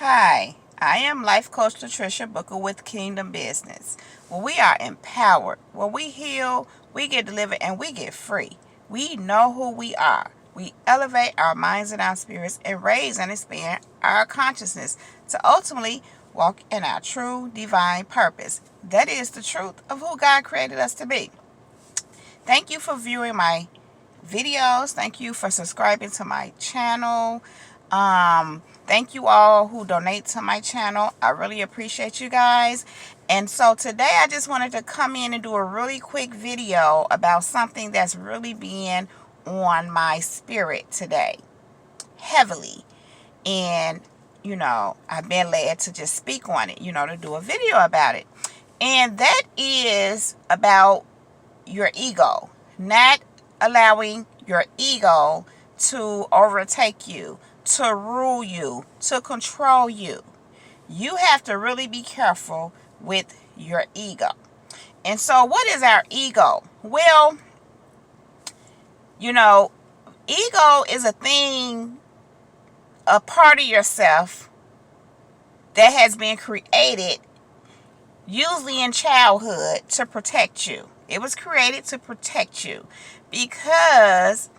Hi, I am Life Coach Latricia Booker with Kingdom Business, where we are empowered, where we heal, we get delivered, and we get free. We know who we are. We elevate our minds and our spirits and raise and expand our consciousness to ultimately walk in our true divine purpose. That is the truth of who God created us to be. Thank you for viewing my videos. Thank you for subscribing to my channel. Thank you all who donate to my channel. I really appreciate you guys. And so today I just wanted to come in and do a really quick video about something that's really being on my spirit today, heavily. And I've been led to just speak on it, to do a video about it. And that is about your ego, not allowing your ego to overtake you, to rule you, to control you. You have to really be careful with your ego. And so what is our ego? Well, ego is a thing, a part of yourself that has been created usually in childhood to protect you. It was created to protect you because,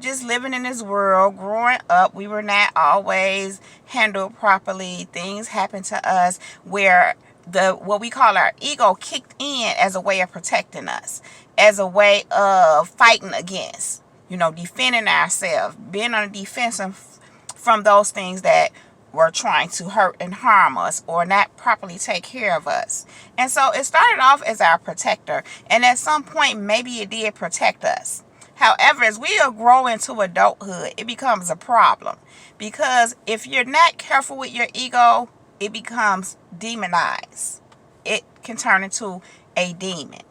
just living in this world, growing up, we were not always handled properly. Things happened to us where what we call our ego kicked in as a way of protecting us, as a way of fighting against, defending ourselves, being on the defensive from those things that were trying to hurt and harm us or not properly take care of us. And so it started off as our protector, and at some point maybe it did protect us. However, as we grow into adulthood, it becomes a problem, because if you're not careful with your ego, it becomes demonized. It can turn into a demon.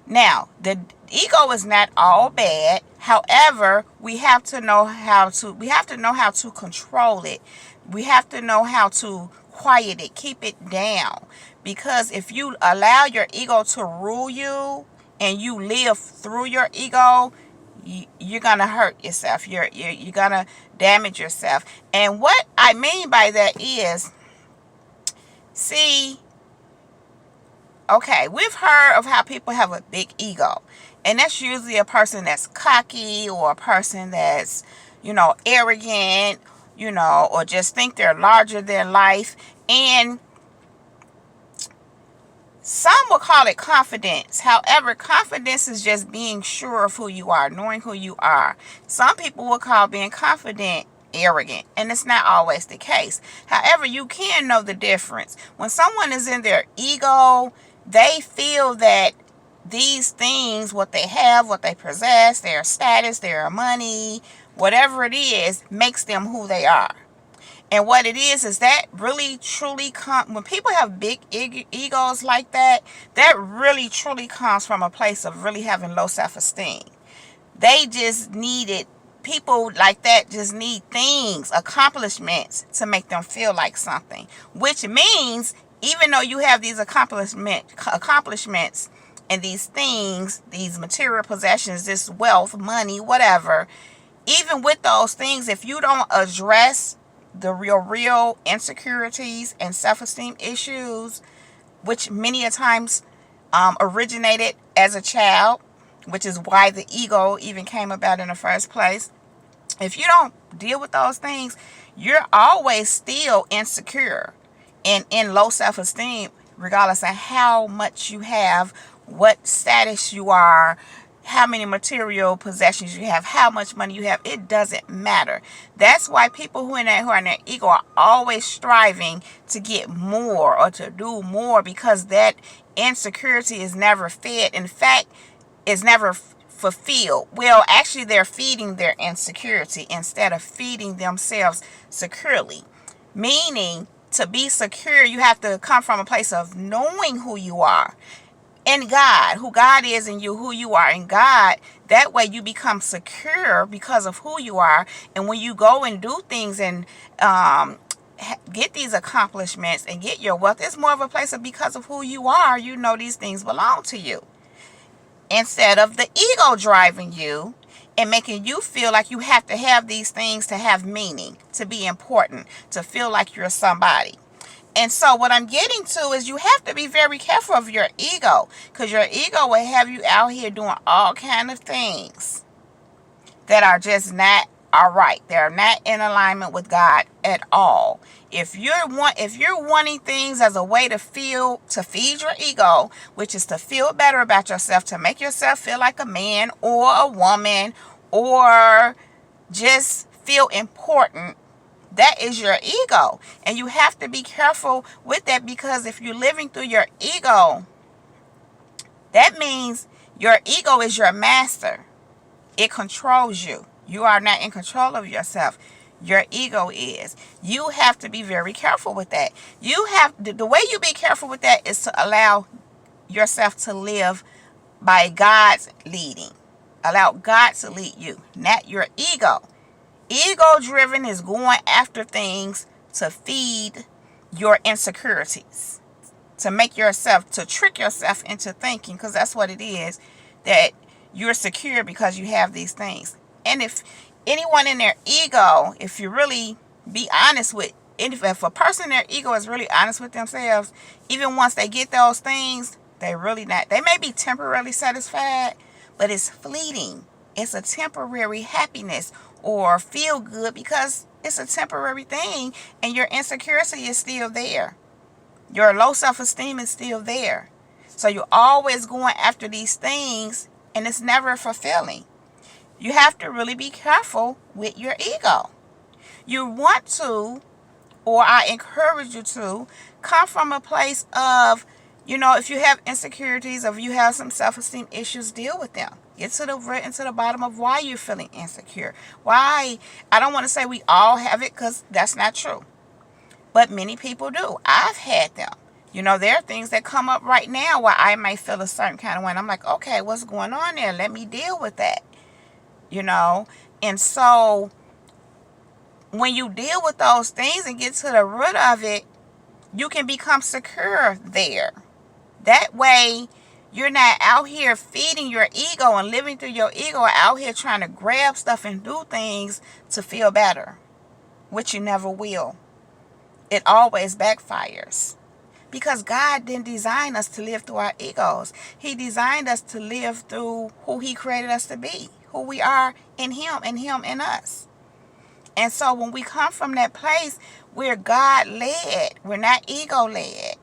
Now, the ego is not all bad. However, we have to know how to control it. We have to know how to quiet it, keep it down. Because if you allow your ego to rule you and you live through your ego, you're going to hurt yourself. You're going to damage yourself. And what I mean by that is, okay, we've heard of how people have a big ego. And that's usually a person that's cocky, or a person that's, arrogant, or just think they're larger than life. And some will call it confidence. However, confidence is just being sure of who you are, knowing who you are. Some people will call being confident arrogant, and it's not always the case. However, you can know the difference. When someone is in their ego, they feel that these things, what they have, what they possess, their status, their money, whatever it is, makes them who they are. And what it is that really truly when people have big egos like that, that really truly comes from a place of really having low self-esteem. They just people like that just need things, accomplishments, to make them feel like something. Which means, even though you have these accomplishments and these things, these material possessions, this wealth, money, whatever, even with those things, if you don't address the real insecurities and self-esteem issues, which many a times originated as a child, which is why the ego even came about in the first place. If you don't deal with those things, you're always still insecure and in low self-esteem, regardless of how much you have, what status you are, how many material possessions you have, how much money you have. It doesn't matter. That's why people who are in their ego are always striving to get more or to do more, because that insecurity is never fed. In fact, is never fulfilled. Well, actually, they're feeding their insecurity instead of feeding themselves securely. Meaning, to be secure, you have to come from a place of knowing who you are in God, who God is in you, who you are in God. That way you become secure because of who you are. And when you go and do things and get these accomplishments and get your wealth, it's more of a place of, because of who you are, these things belong to you. Instead of the ego driving you and making you feel like you have to have these things to have meaning, to be important, to feel like you're somebody. And so what I'm getting to is you have to be very careful of your ego, because your ego will have you out here doing all kind of things that are just not all right. They're not in alignment with God at all. If you're wanting things as a way to feed your ego, which is to feel better about yourself, to make yourself feel like a man or a woman, or just feel important, that is your ego. And you have to be careful with that, because if you're living through your ego, that means your ego is your master. It controls you. You are not in control of yourself. Your ego is. You have to be very careful with that. The way you be careful with that is to allow yourself to live by God's leading. Allow God to lead you, not your ego. Ego driven is going after things to feed your insecurities, to trick yourself into thinking, because that's what it is, that you're secure because you have these things. And if anyone in their ego, if you really be honest with, if a person in their ego is really honest with themselves, even once they get those things, they may be temporarily satisfied, but it's fleeting. It's a temporary happiness or feel good, because it's a temporary thing, and your insecurity is still there. Your low self-esteem is still there. So you're always going after these things, and it's never fulfilling. You have to really be careful with your ego. You want to, or I encourage you to, come from a place of, if you have insecurities, or if you have some self-esteem issues, deal with them. Get to the bottom of why you're feeling insecure. Why? I don't want to say we all have it, because that's not true. But many people do. I've had them. There are things that come up right now where I may feel a certain kind of way. And I'm like, okay, what's going on there? Let me deal with that. And so when you deal with those things and get to the root of it, you can become secure there. That way, you're not out here feeding your ego and living through your ego, out here trying to grab stuff and do things to feel better, which you never will. It always backfires, because God didn't design us to live through our egos. He designed us to live through who He created us to be, who we are in Him and Him in us. And so when we come from that place, we're God-led. We're not ego-led.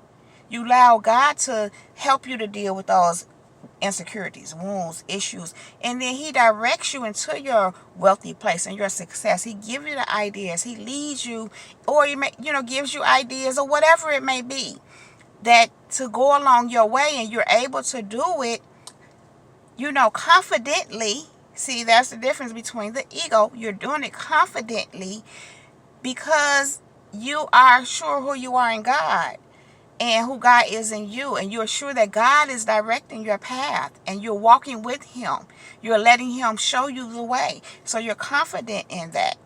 You allow God to help you to deal with those insecurities, wounds, issues, and then He directs you into your wealthy place and your success. He gives you the ideas. He leads you, or gives you ideas, or whatever it may be, that to go along your way, and you're able to do it, confidently. See, that's the difference between the ego. You're doing it confidently because you are sure who you are in God and who God is in you, and you're sure that God is directing your path, and you're walking with Him. You're letting Him show you the way. So you're confident in that.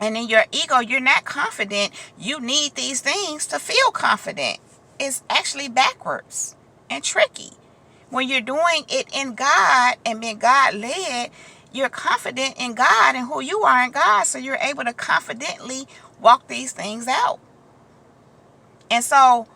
And in your ego, you're not confident. You need these things to feel confident. It's actually backwards and tricky. When you're doing it in God and being God-led, you're confident in God and who you are in God, so you're able to confidently walk these things out. And so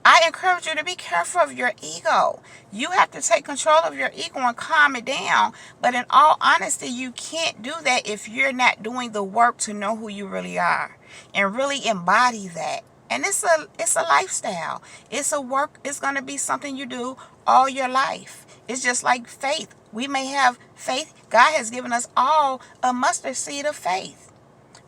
I encourage you to be careful of your ego. You have to take control of your ego and calm it down. But in all honesty, you can't do that if you're not doing the work to know who you really are and really embody that. And it's a lifestyle. It's a work. It's going to be something you do all your life. It's just like faith. We may have faith. God has given us all a mustard seed of faith.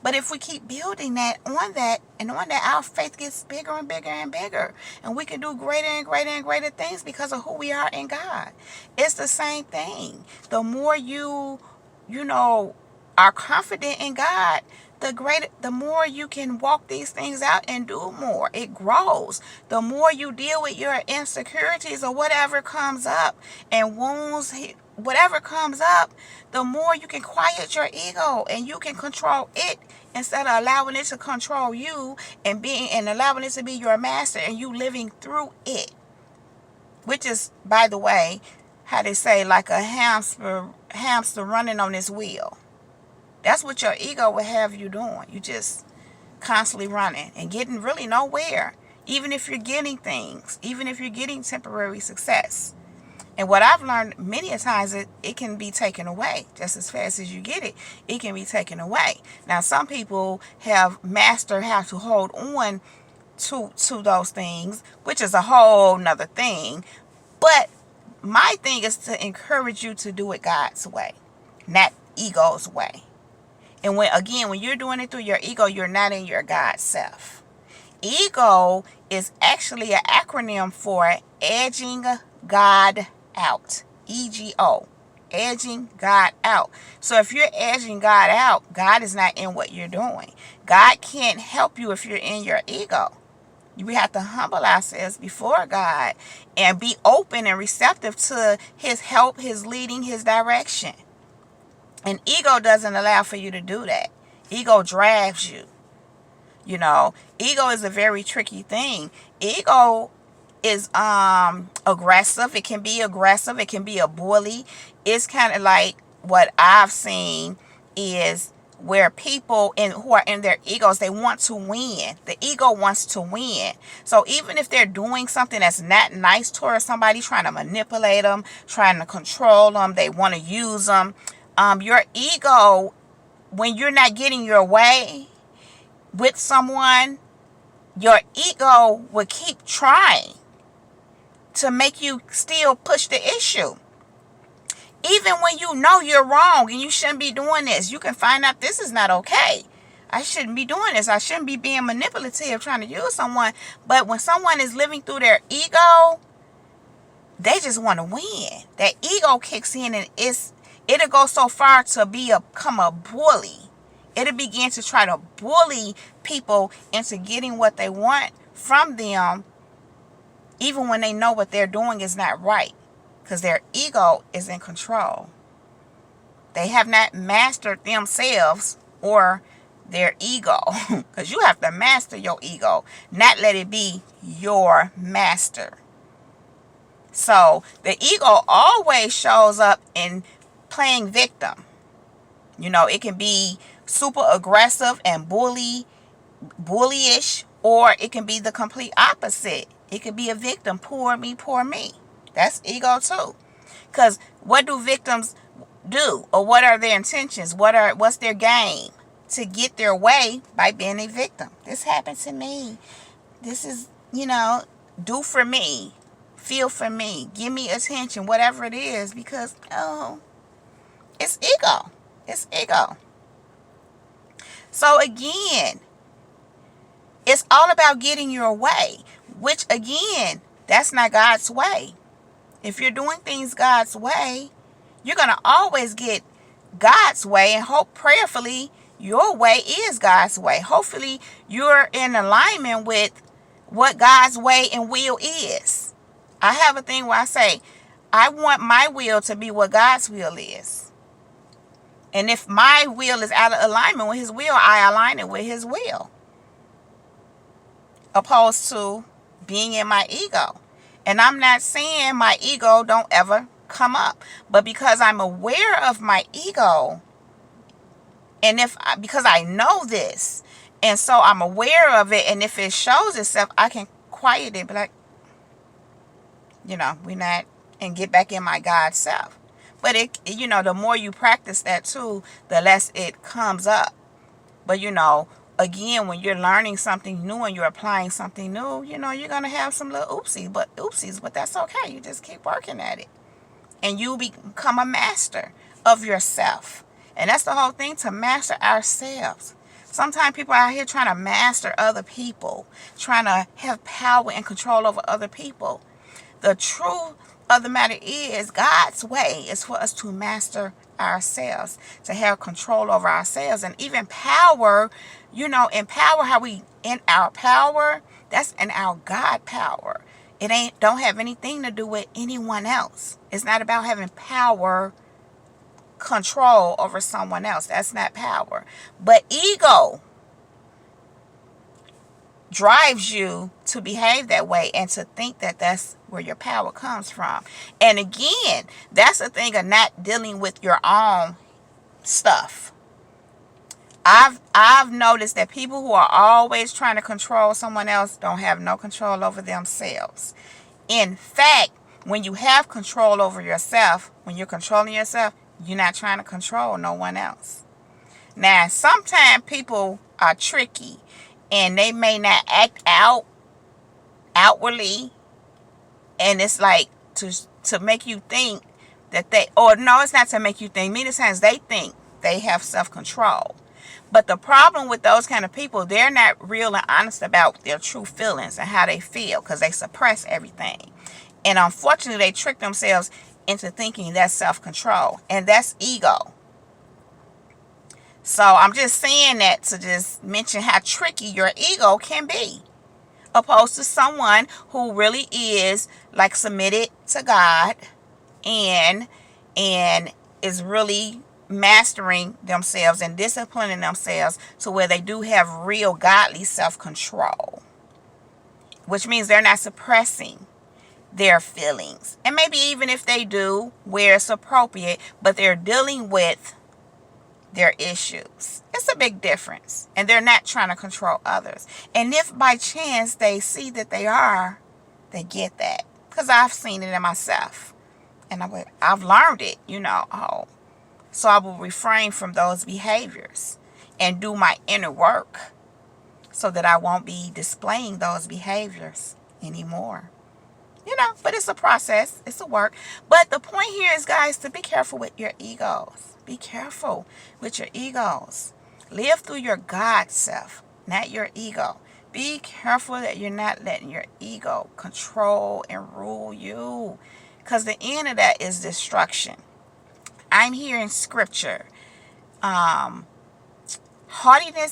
But if we keep building that, our faith gets bigger and bigger and bigger. And we can do greater and greater and greater things because of who we are in God. It's the same thing. The more you are confident in God, the more you can walk these things out and do more. It grows. The more you deal with your insecurities or whatever comes up, and wounds, whatever comes up, the more you can quiet your ego and you can control it instead of allowing it to control you and allowing it to be your master and you living through it. Which is, by the way, how they say, like a hamster running on this wheel. That's what your ego will have you doing. You just constantly running and getting really nowhere. Even if you're getting things, even if you're getting temporary success. And what I've learned many a times, it can be taken away just as fast as you get it. It can be taken away. Now, some people have mastered how to hold on to those things, which is a whole nother thing. But my thing is to encourage you to do it God's way, not ego's way. And when you're doing it through your ego, you're not in your God self. Ego is actually an acronym for edging God out. EGO. Edging God out. So if you're edging God out, God is not in what you're doing. God can't help you if you're in your ego. We have to humble ourselves before God and be open and receptive to His help, His leading, His direction. And ego doesn't allow for you to do that. Ego drags you. You know, ego is a very tricky thing. Ego is aggressive. It can be aggressive. It can be a bully. It's kind of like what I've seen is where people who are in their egos, they want to win. The ego wants to win. So even if they're doing something that's not nice towards somebody, trying to manipulate them, trying to control them, they want to use them. Your ego, when you're not getting your way with someone, your ego will keep trying to make you still push the issue. Even when you know you're wrong and you shouldn't be doing this, you can find out this is not okay. I shouldn't be doing this. I shouldn't be being manipulative, trying to use someone. But when someone is living through their ego, they just want to win. That ego kicks in and it'll go so far to become a bully. It'll begin to try to bully people into getting what they want from them, even when they know what they're doing is not right, because their ego is in control. They have not mastered themselves or their ego, because you have to master your ego, not let it be your master. So the ego always shows up in playing victim. You know, it can be super aggressive and bullyish, or it can be the complete opposite. It could be a victim. Poor me, poor me. That's ego too. Because what do victims do? Or what are their intentions? What's their game? To get their way by being a victim. This happened to me. This is, do for me. Feel for me. Give me attention. Whatever it is. Because, it's ego. It's ego. So again, it's all about getting your way, which again, that's not God's way. If you're doing things God's way, you're going to always get God's way, and hope prayerfully your way is God's way. Hopefully you're in alignment with what God's way and will is. I have a thing where I say, I want my will to be what God's will is. And if my will is out of alignment with His will, I align it with His will. Opposed to being in my ego. And I'm not saying my ego don't ever come up. But because I'm aware of my ego, and because I know this, and so I'm aware of it, and if it shows itself, I can quiet it, be like, we're not, and get back in my God self. But the more you practice that too, the less it comes up. But again, when you're learning something new and you're applying something new, you're going to have some little oopsies, but that's okay. You just keep working at it. And you become a master of yourself. And that's the whole thing, to master ourselves. Sometimes people are out here trying to master other people, trying to have power and control over other people. The truth of the matter is, God's way is for us to master ourselves, to have control over ourselves, and even power, empower how we in our power, that's in our God power. It don't have anything to do with anyone else. It's not about having power, control over someone else. That's not power. But ego, drives you to behave that way and to think that that's where your power comes from. And again, that's the thing of not dealing with your own stuff. I've noticed that people who are always trying to control someone else don't have no control over themselves. In fact, when you have control over yourself, when you're controlling yourself, you're not trying to control no one else. Now, sometimes people are tricky and they may not act out outwardly, and it's like to make you think that they, or no, it's not to make you think. Many times they think they have self-control. But the problem with those kind of people, they're not real and honest about their true feelings and how they feel, because they suppress everything. And unfortunately, they trick themselves into thinking that's self-control, and that's ego. So I'm just saying that to just mention how tricky your ego can be, opposed to someone who really is like submitted to God and is really mastering themselves and disciplining themselves to where they do have real godly self-control, which means they're not suppressing their feelings. And maybe even if they do, where it's appropriate, but they're dealing with their issues. It's a big difference. And they're not trying to control others. And if by chance they see that they are, they get that. Because I've seen it in myself. And I've learned it, oh. So I will refrain from those behaviors and do my inner work so that I won't be displaying those behaviors anymore. But it's a process. It's a work. But the point here is, guys, to be careful with your egos. Be careful with your egos. Live through your God self, not your ego. Be careful that you're not letting your ego control and rule you, because the end of that is destruction. I'm hearing scripture. Haughtiness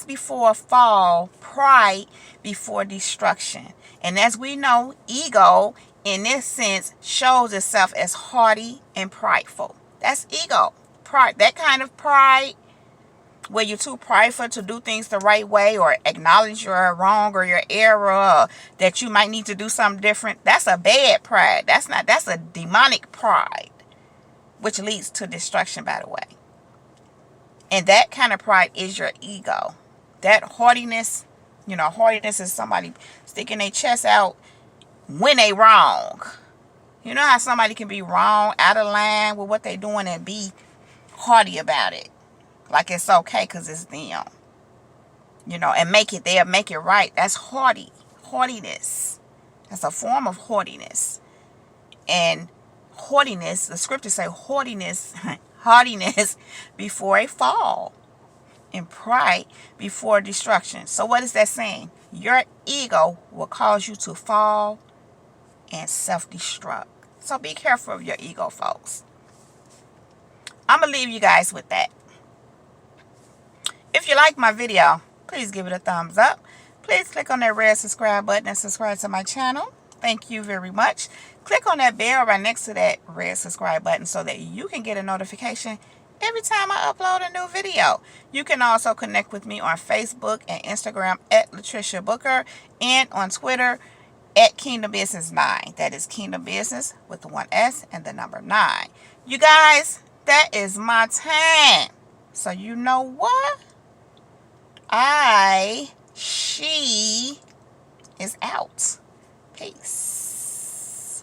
before a fall, pride before destruction. And as we know, ego in this sense shows itself as haughty and prideful. That's ego. Pride. That kind of pride where you're too prideful to do things the right way or acknowledge your wrong or your error, or that you might need to do something different. That's a bad pride. That's a demonic pride, which leads to destruction, by the way. And that kind of pride is your ego. That haughtiness, haughtiness is somebody sticking their chest out when they wrong. You know how somebody can be wrong, out of line with what they're doing, and be haughty about it. Like it's okay because it's them. And they'll make it right. That's haughty. Haughtiness. That's a form of haughtiness. And haughtiness, the scriptures say haughtiness before a fall, and pride before destruction. So what is that saying? Your ego will cause you to fall and self-destruct. So be careful of your ego, folks. I'm going to leave you guys with that. If you like my video, please give it a thumbs up. Please click on that red subscribe button and subscribe to my channel. Thank you very much. Click on that bell right next to that red subscribe button so that you can get a notification every time I upload a new video. You can also connect with me on Facebook and Instagram at Latricia Booker, and on Twitter at Kingdom Business 9. That is Kingdom Business with the 1 S and the number 9. You guys, that is my time. So you know what? She is out. Peace.